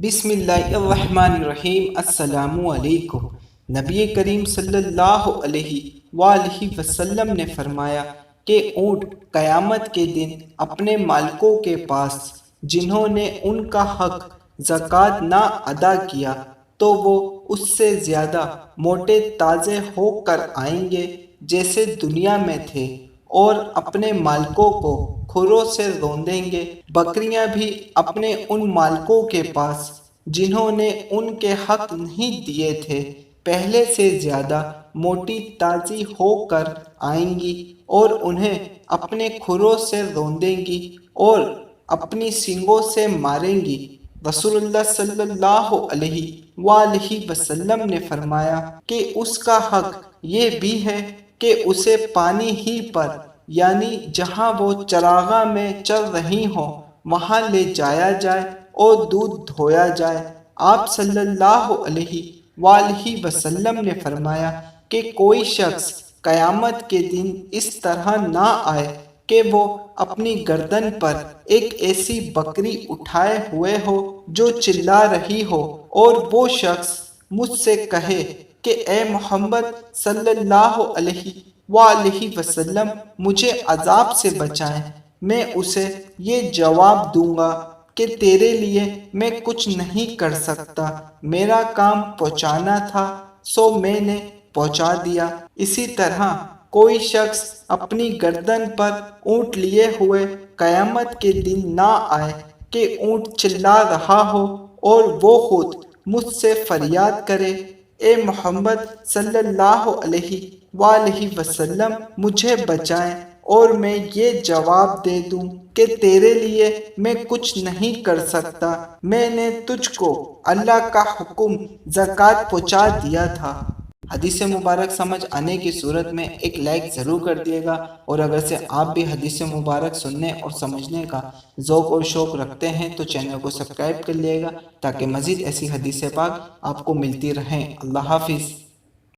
بسم اللہ الرحمن الرحیم۔ السلام علیکم۔ نبی کریم صلی اللہ علیہ وآلہ وسلم نے فرمایا کہ اونٹ قیامت کے دن اپنے مالکوں کے پاس جنہوں نے ان کا حق زکوٰۃ نہ ادا کیا تو وہ اس سے زیادہ موٹے تازے ہو کر آئیں گے جیسے دنیا میں تھے، اور اپنے مالکوں کو کھروں سے روندیں گے۔ بکریاں بھی اپنے ان مالکوں کے پاس جنہوں نے ان کے حق نہیں دیے تھے پہلے سے زیادہ موٹی تازی ہو کر آئیں گی اور انہیں اپنے کھروں سے روندیں گی اور اپنی سینگوں سے ماریں گی۔ رسول اللہ صلی اللہ علیہ وآلہ وسلم نے فرمایا کہ اس کا حق یہ بھی ہے کہ اسے پانی ہی پر، یعنی جہاں وہ چراگاہ میں چر رہی ہوں، وہاں لے جایا جائے اور دودھ دھویا جائے۔ آپ صلی اللہ علیہ وآلہ وسلم نے فرمایا کہ کوئی شخص قیامت کے دن اس طرح نہ آئے کہ وہ اپنی گردن پر ایک ایسی بکری اٹھائے ہوئے ہو جو چلا رہی ہو، اور وہ شخص مجھ سے کہے کہ اے محمد صلی اللہ علیہ وآلہ وسلم مجھے عذاب سے بچائیں۔ میں اسے یہ جواب دوں گا کہ تیرے لیے میں کچھ نہیں کر سکتا، میرا کام پہنچانا تھا سو میں نے پہنچا دیا۔ اسی طرح کوئی شخص اپنی گردن پر اونٹ لیے ہوئے قیامت کے دن نہ آئے کہ اونٹ چلا رہا ہو اور وہ خود مجھ سے فریاد کرے اے محمد صلی اللہ علیہ وآلہ وسلم مجھے بچائیں، اور میں یہ جواب دے دوں کہ تیرے لیے میں کچھ نہیں کر سکتا، میں نے تجھ کو اللہ کا حکم زکوٰۃ پہنچا دیا تھا۔ حدیث مبارک سمجھ آنے کی صورت میں ایک لائک ضرور کر دیے گا، اور اگر سے آپ بھی حدیث مبارک سننے اور سمجھنے کا ذوق اور شوق رکھتے ہیں تو چینل کو سبسکرائب کر لیے گا تاکہ مزید ایسی حدیث پاک آپ کو ملتی رہیں۔ اللہ حافظ۔